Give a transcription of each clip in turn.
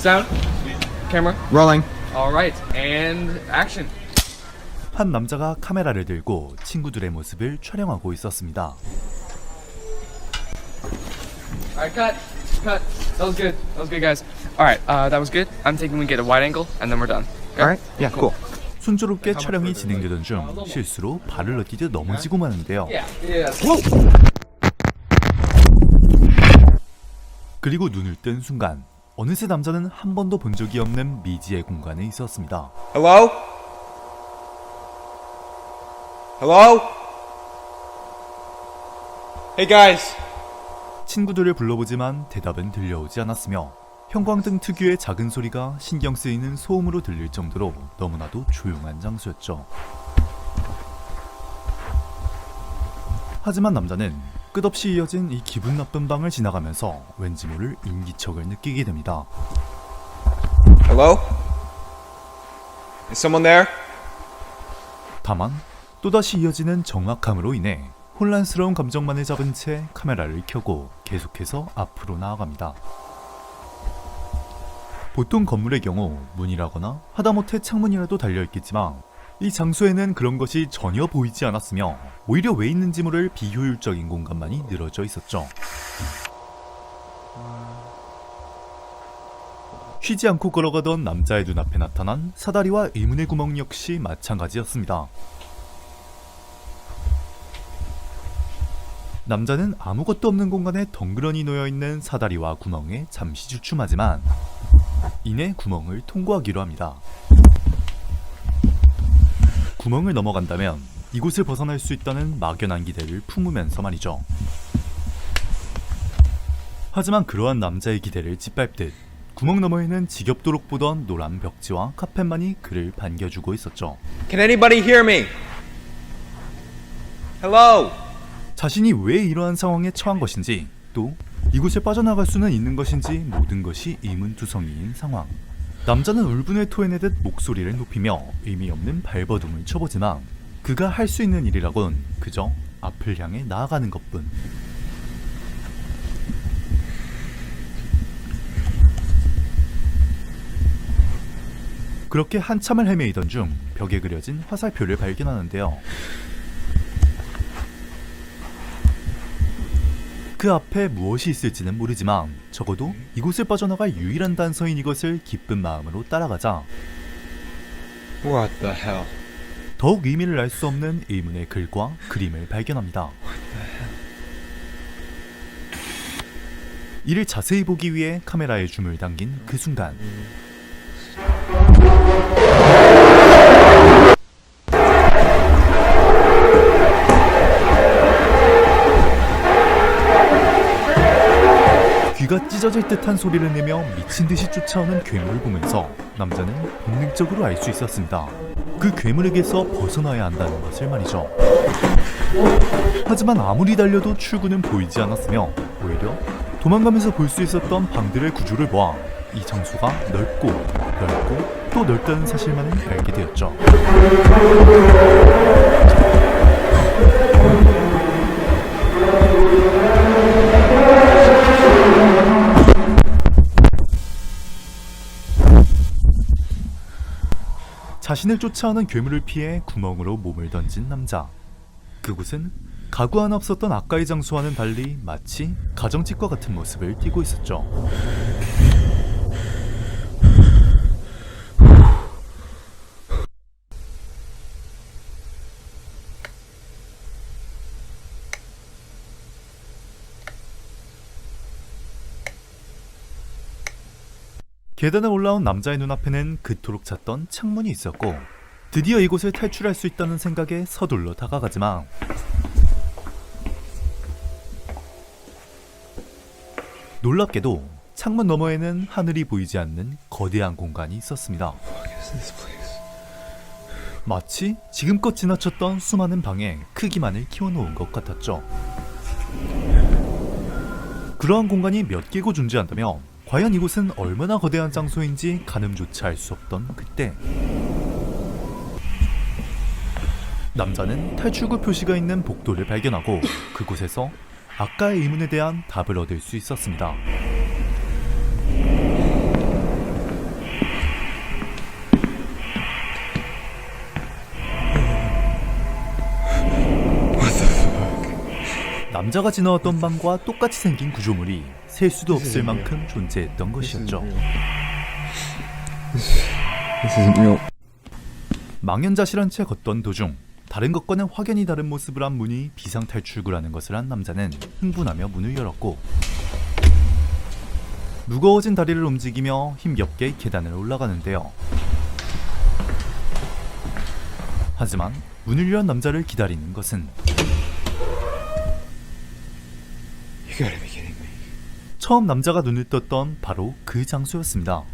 Sound. Camera. Rolling. Alright, and action. 한 남자가 카메라를 들고 친구들의 모습을 촬영하고 있었습니다. Alright, cut. Cut. That was good. That was good, guys. Alright, that was good. I'm thinking we get a wide angle, and then we're done. Okay? All right. Yeah, cool. 순조롭게 촬영이 진행되던 중 실수로 발을 넘기듯 넘어지고 마는데요. Yeah. 그리고 눈을 뜬 순간 어느새 남자는 한 번도 본 적이 없는 미지의 공간에 있었습니다. Hello? Hello? Hey guys. 친구들을 불러보지만 대답은 들려오지 않았으며 형광등 특유의 작은 소리가 신경 쓰이는 소음으로 들릴 정도로 너무나도 조용한 장소였죠. 하지만 남자는 끝없이 이어진 이 기분 나쁜 방을 지나가면서 왠지 모를 인기척을 느끼게 됩니다. Hello? Is someone there? 다만 또다시 이어지는 정확함으로 인해 혼란스러운 감정만을 잡은 채 카메라를 켜고 계속해서 앞으로 나아갑니다. 보통 건물의 경우 문이라거나 하다못해 창문이라도 달려있겠지만 이 장소에는 그런 것이 전혀 보이지 않았으며 오히려 왜 있는지 모를 비효율적인 공간만이 늘어져 있었죠. 쉬지 않고 걸어가던 남자의 눈앞에 나타난 사다리와 의문의 구멍 역시 마찬가지였습니다. 남자는 아무것도 없는 공간에 덩그러니 놓여있는 사다리와 구멍에 잠시 주춤하지만 이내 구멍을 통과하기로 합니다. 구멍을 넘어간다면 이곳을 벗어날 수 있다는 막연한 기대를 품으면서 말이죠. 하지만 그러한 남자의 기대를 짓밟듯 구멍 너머에는 지겹도록 보던 노란 벽지와 카펫만이 그를 반겨주고 있었죠. Can anybody hear me? Hello? 자신이 왜 이러한 상황에 처한 것인지 또 이곳에 빠져나갈 수는 있는 것인지 모든 것이 의문투성이인 상황. 남자는 울분을 토해내듯 목소리를 높이며 의미 없는 발버둥을 쳐보지만 그가 할 수 있는 일이라곤 그저 앞을 향해 나아가는 것뿐. 그렇게 한참을 헤매이던 중 벽에 그려진 화살표를 발견하는데요. 그 앞에 무엇이 있을지는 모르지만 적어도 이곳을 빠져나갈 유일한 단서인 이것을 기쁜 마음으로 따라가자 What the hell? 더욱 의미를 알 수 없는 의문의 글과 그림을 발견합니다. 이를 자세히 보기 위해 카메라에 줌을 당긴 그 순간 귀가 찢어질 듯한 소리를 내며 미친 듯이 쫓아오는 괴물을 보면서 남자는 본능적으로 알 수 있었습니다. 그 괴물에게서 벗어나야 한다는 것을 말이죠. 하지만 아무리 달려도 출구는 보이지 않았으며 오히려 도망가면서 볼 수 있었던 방들의 구조를 보아 이 장소가 넓고 또 넓다는 사실만을 알게 되었죠. 자신을 쫓아오는 괴물을 피해 구멍으로 몸을 던진 남자. 그곳은 가구 하나 없었던 아까의 장소와는 달리 마치 가정집과 같은 모습을 띠고 있었죠. 계단에 올라온 남자의 눈앞에는 그토록 찾던 창문이 있었고 드디어 이곳을 탈출할 수 있다는 생각에 서둘러 다가가지만 놀랍게도 창문 너머에는 하늘이 보이지 않는 거대한 공간이 있었습니다. 마치 지금껏 지나쳤던 수많은 방에 크기만을 키워놓은 것 같았죠. 그러한 공간이 몇 개고 존재한다며 과연 이곳은 얼마나 거대한 장소인지 가늠조차 알 수 없던 그때 남자는 탈출구 표시가 있는 복도를 발견하고 그곳에서 아까의 의문에 대한 답을 얻을 수 있었습니다. 남자가 지나왔던 방과 똑같이 생긴 구조물이 셀 수도 없을 만큼 존재했던 것이었죠. 망연자실한 채 걷던 도중 다른 것과는 확연히 다른 모습을 한 문이 비상탈출구라는 것을 한 남자는 흥분하며 문을 열었고 무거워진 다리를 움직이며 힘겹게 계단을 올라가는데요. 하지만 문을 연 남자를 기다리는 것은 처음 남자가 눈을 떴던 바로 그 장소였습니다.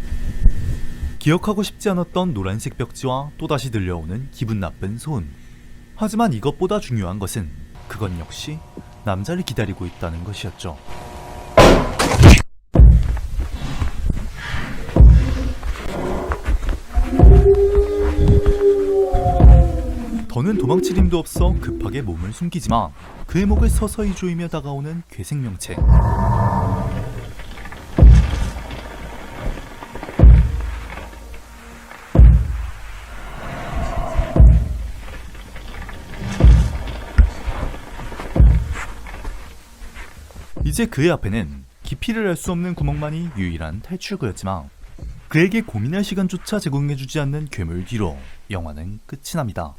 기억하고 싶지 않았던 노란색 벽지와 또다시 들려오는 기분 나쁜 소음. 하지만 이것보다 중요한 것은 그건 역시 남자를 기다리고 있다는 것이었죠. 더는 도망칠 힘도 없어 급하게 몸을 숨기지만 그의 목을 서서히 조이며 다가오는 괴생명체. 이제 그의 앞에는 깊이를 알 수 없는 구멍만이 유일한 탈출구였지만 그에게 고민할 시간조차 제공해주지 않는 괴물 뒤로 영화는 끝이 납니다.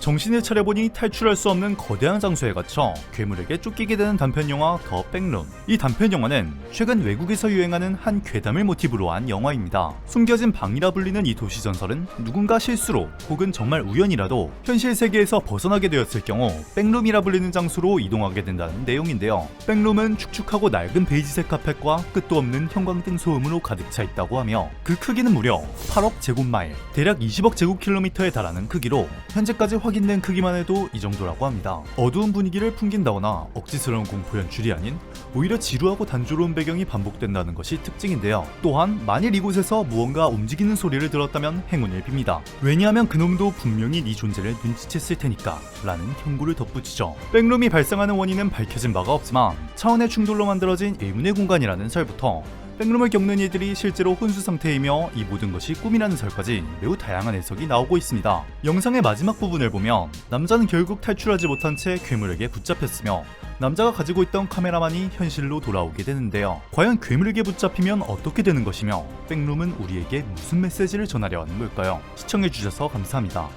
정신을 차려보니 탈출할 수 없는 거대한 장소에 갇혀 괴물에게 쫓기게 되는 단편영화 더 백룸. 이 단편영화는 최근 외국에서 유행하는 한 괴담을 모티브로 한 영화입니다. 숨겨진 방이라 불리는 이 도시 전설은 누군가 실수로 혹은 정말 우연이라도 현실 세계에서 벗어나게 되었을 경우 백룸이라 불리는 장소로 이동하게 된다는 내용인데요. 백룸은 축축하고 낡은 베이지색 카펫과 끝도 없는 형광등 소음으로 가득 차 있다고 하며 그 크기는 무려 8억 제곱마일, 대략 20억 제곱킬로미터에 달하는 크기로 현재까지 확인된 크기만 해도 이 정도라고 합니다. 어두운 분위기를 풍긴다거나 억지스러운 공포 연출이 아닌 오히려 지루하고 단조로운 배경이 반복된다는 것이 특징인데요. 또한 만일 이곳에서 무언가 움직이는 소리를 들었다면 행운을 빕니다. 왜냐하면 그놈도 분명히 네 존재를 눈치챘을 테니까 라는 경고를 덧붙이죠. 백룸이 발생하는 원인은 밝혀진 바가 없지만 차원의 충돌로 만들어진 의문의 공간이라는 설부터 백룸을 겪는 이들이 실제로 혼수 상태이며 이 모든 것이 꿈이라는 설까지 매우 다양한 해석이 나오고 있습니다. 영상의 마지막 부분을 보면 남자는 결국 탈출하지 못한 채 괴물에게 붙잡혔으며 남자가 가지고 있던 카메라만이 현실로 돌아오게 되는데요. 과연 괴물에게 붙잡히면 어떻게 되는 것이며 백룸은 우리에게 무슨 메시지를 전하려 하는 걸까요? 시청해주셔서 감사합니다.